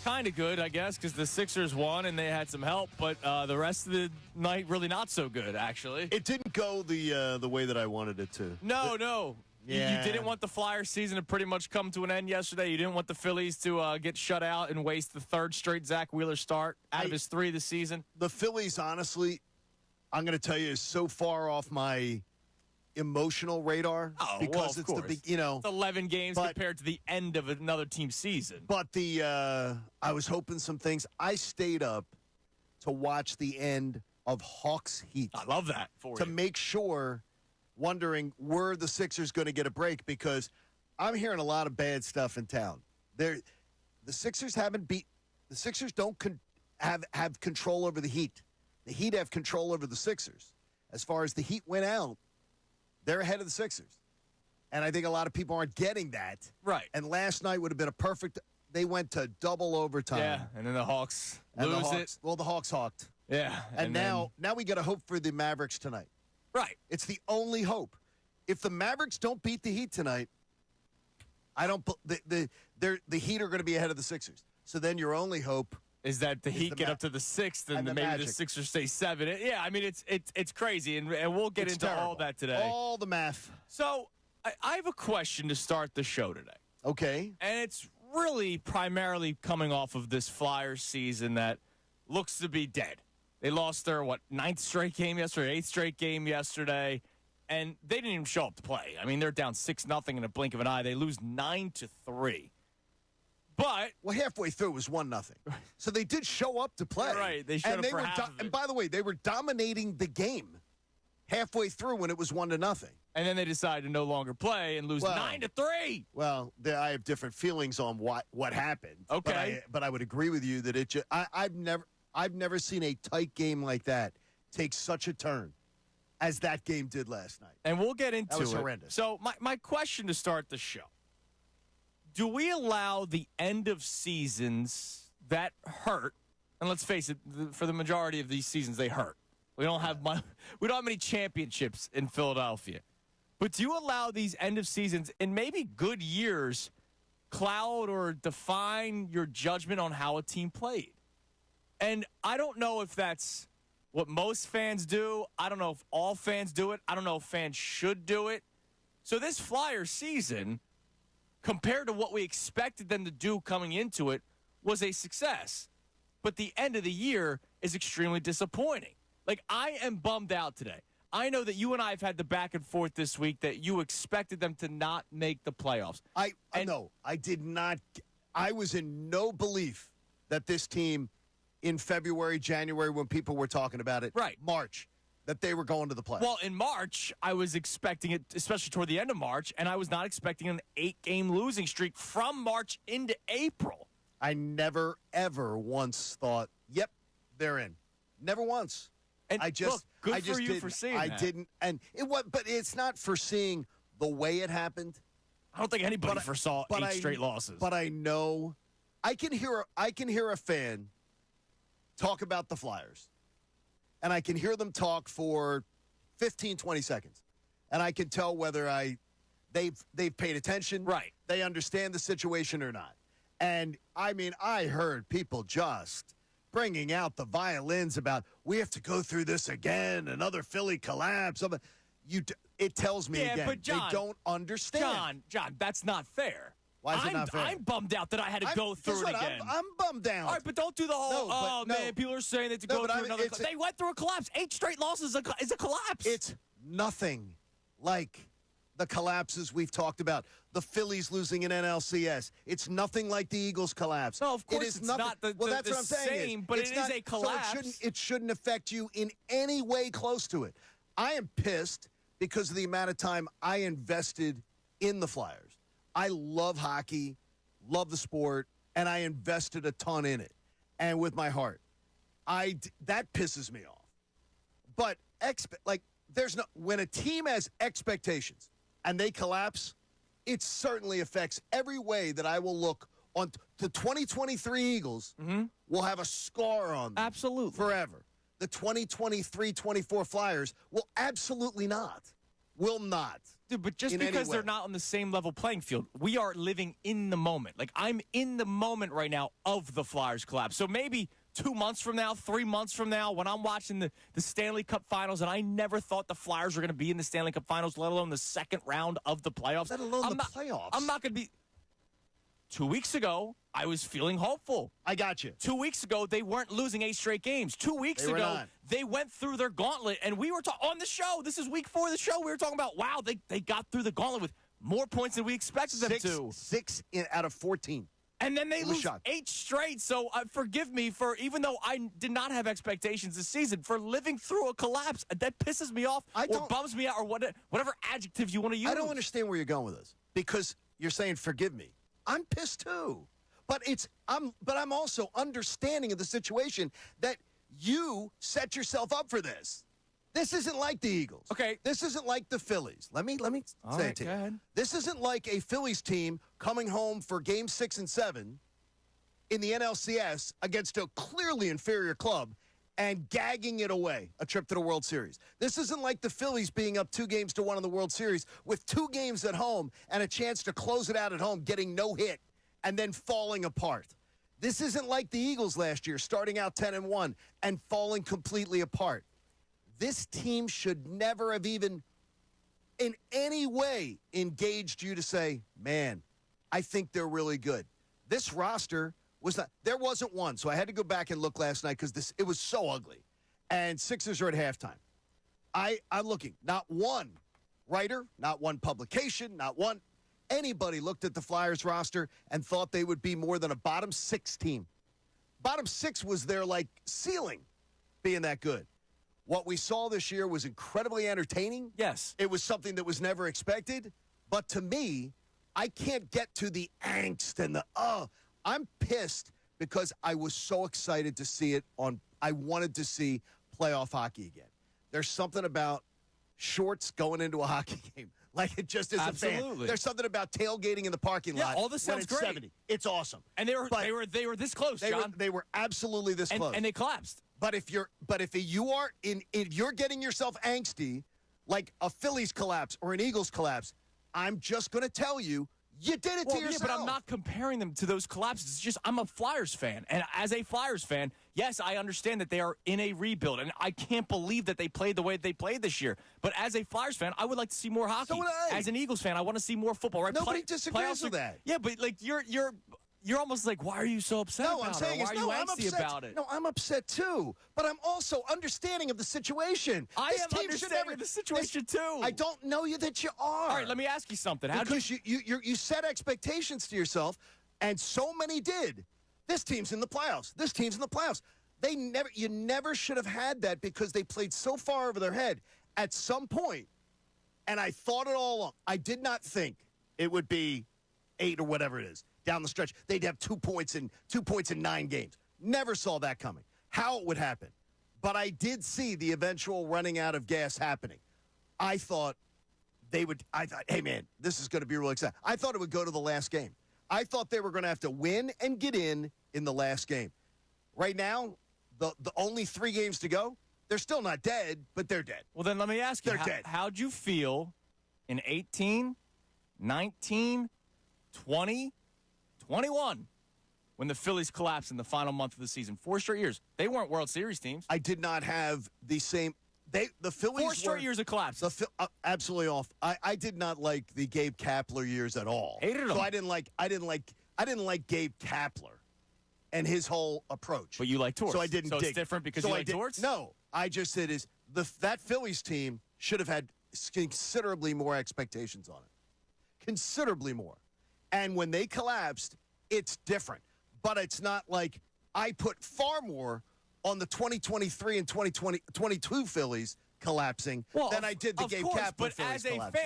kind of good, I guess, because the Sixers won and they had some help, but the rest of the night really not so good, actually. It didn't go the way that I wanted it to. No. Yeah. You didn't want the Flyers season to pretty much come to an end yesterday. You didn't want the Phillies to get shut out and waste the third straight Zach Wheeler start out of his 3 this season. The Phillies, honestly, I'm going to tell you, is so far off my emotional radar because it's the big, it's 11 games compared to the end of another team's season. But I was hoping some things. I stayed up to watch the end of Hawks Heat. I love that for to you. make sure, wondering were the Sixers going to get a break, because I'm hearing a lot of bad stuff in town. The Sixers don't have control over the Heat. The Heat have control over the Sixers. As far as the Heat went out, they're ahead of the Sixers. And I think a lot of people aren't getting that. Right. And last night would have been a perfect – they went to double overtime. Yeah, and then the Hawks lose it. Well, the Hawks hawked. Yeah. And now we got to hope for the Mavericks tonight. Right. It's the only hope. If the Mavericks don't beat the Heat tonight, the Heat are going to be ahead of the Sixers. So then your only hope is that the Heat get up to the 6th and maybe Magic. the Sixers stay 7. Yeah, I mean, it's crazy, and we'll get into terrible. all that today. All the math. So I have a question to start the show today. Okay. And it's really primarily coming off of this Flyers season that looks to be dead. They lost their, 9th straight game yesterday, 8th straight game yesterday, and they didn't even show up to play. I mean, they're down 6-0 in a blink of an eye. They lose 9-3. But halfway through it was 1-0. So they did show up to play. Right, they showed up for half of it. And by the way, they were dominating the game halfway through when it was 1-0. And then they decided to no longer play and lose 9-3. Well, I have different feelings on what happened. Okay, but I would agree with you that I've never seen a tight game like that take such a turn as that game did last night. And we'll get into it. That was horrendous. So my question to start the show: do we allow the end of seasons that hurt? And let's face it, for the majority of these seasons, they hurt. We don't have many championships in Philadelphia. But do you allow these end of seasons and maybe good years cloud or define your judgment on how a team played? And I don't know if that's what most fans do. I don't know if all fans do it. I don't know if fans should do it. So this Flyers season, compared to what we expected them to do coming into it, was a success. But the end of the year is extremely disappointing. Like, I am bummed out today. I know that you and I have had the back and forth this week that you expected them to not make the playoffs. I did not. I was in no belief that this team in February, January, when people were talking about it, right, March, that they were going to the playoffs. Well, in March, I was expecting it, especially toward the end of March, and I was not expecting an 8-game losing streak from March into April. I never, ever once thought, yep, they're in. Never once. And good for you for seeing that. I didn't, and but it's not foreseeing the way it happened. I don't think anybody foresaw 8 straight losses. But I know, I can hear a fan talk about the Flyers, and I can hear them talk for 15, 20 seconds, and I can tell whether they've paid attention, right? They understand the situation or not. And I mean, I heard people just bringing out the violins about we have to go through this again, another Philly collapse. It tells me again, but John, they don't understand. John, that's not fair. Why is it not fair? I'm bummed out that I had to go through it again. I'm bummed out. All right, but don't do the whole, man, people are saying that to go through another collapse. They went through a collapse. 8 straight losses is a collapse. It's nothing like the collapses we've talked about. The Phillies losing in NLCS. It's nothing like the Eagles collapse. No, of course it's not that's what I'm saying, but it is a collapse. So it shouldn't affect you in any way close to it. I am pissed because of the amount of time I invested in the Flyers. I love hockey, love the sport, and I invested a ton in it. And with my heart. That pisses me off. But when a team has expectations and they collapse, it certainly affects every way that I will look on the 2023 Eagles will have a scar on them. Absolutely. Forever. The 2023-24 Flyers will absolutely not. Will not. Dude, but just in any because they're way. not on the same level playing field, we are living in the moment. Like, I'm in the moment right now of the Flyers collapse. So maybe 2 months from now, 3 months from now, when I'm watching the Stanley Cup Finals, and I never thought the Flyers were going to be in the Stanley Cup Finals, let alone the second round of the playoffs. Let alone playoffs. I'm not going to be. 2 weeks ago, I was feeling hopeful. I got you. 2 weeks ago, they weren't losing 8 straight games. 2 weeks They were ago, not. they went through their gauntlet, and we were on the show. This is week 4 of the show. We were talking about, wow, they got through the gauntlet with more points than we expected them to. 6 out of 14. And then they lose shocked. 8 straight. So forgive me for, even though I did not have expectations this season, for living through a collapse. That pisses me off or bums me out or whatever adjective you want to use. I don't understand where you're going with this because you're saying forgive me. I'm pissed too. But I'm also understanding of the situation that you set yourself up for this. This isn't like the Eagles. Okay. This isn't like the Phillies. Let me say it to you. Go ahead. This isn't like a Phillies team coming home for game 6 and 7 in the NLCS against a clearly inferior club and gagging it away, a trip to the World Series. This isn't like the Phillies being up 2-1 in the World Series with 2 games at home and a chance to close it out at home, getting no hit and then falling apart. This isn't like the Eagles last year, starting out 10-1 and falling completely apart. This team should never have even in any way engaged you to say, man, I think they're really good. This roster was not, there wasn't one. So I had to go back and look last night because it was so ugly. And Sixers are at halftime. I'm looking, not one writer, not one publication, not one anybody looked at the Flyers roster and thought they would be more than a bottom 6 team. Bottom 6 was their, ceiling being that good. What we saw this year was incredibly entertaining. Yes. It was something that was never expected. But to me, I can't get to the angst and I'm pissed because I was so excited to see it I wanted to see playoff hockey again. There's something about shorts going into a hockey game. Like it just is a fan. There's something about tailgating in the parking lot. All this sounds great. 70. It's awesome. And they were this close, John. They were absolutely this close. And they collapsed. But if you're getting yourself angsty, like a Phillies collapse or an Eagles collapse, I'm just going to tell you, you did it to yourself. Yeah, but I'm not comparing them to those collapses. It's just I'm a Flyers fan. And as a Flyers fan, yes, I understand that they are in a rebuild. And I can't believe that they played the way they played this year. But as a Flyers fan, I would like to see more hockey. So would I. As an Eagles fan, I want to see more football. Right? Nobody disagrees with that. Yeah, but you're almost like, why are you so upset about I'm saying it? Why are you I'm angsty upset. about it? No, I'm upset too. But I'm also understanding of the situation. I am understanding of the situation too. I don't know you that you are. All right, let me ask you something. Because you set expectations to yourself, and so many did. This team's in the playoffs. This team's in the playoffs. You never should have had that because they played so far over their head at some point. And I thought it all along. I did not think it would be 8 or whatever it is down the stretch. They'd have 2 points in 9 games. Never saw that coming. How it would happen. But I did see the eventual running out of gas happening. I thought, hey, man, this is going to be really exciting. I thought it would go to the last game. I thought they were going to have to win and get in the last game. Right now, the only 3 games to go, they're still not dead, but they're dead. Well, then let me ask you, they're dead. How'd you feel in 18, 19, 20, 21 when the Phillies collapsed in the final month of the season? 4 straight years. They weren't World Series teams. I did not have the same. The Phillies 4 straight years of collapse. Absolutely off. I did not like the Gabe Kapler years at all. Hated them. So I didn't like Gabe Kapler and his whole approach. But you like Torts. So I didn't. So it's different because you like Torts? No, I just said that Phillies team should have had considerably more expectations on it. Considerably more. And when they collapsed, it's different. But it's not like I put far more on the 2023 and 2022 Phillies collapsing than I did the Gabe Kapler Phillies collapsing.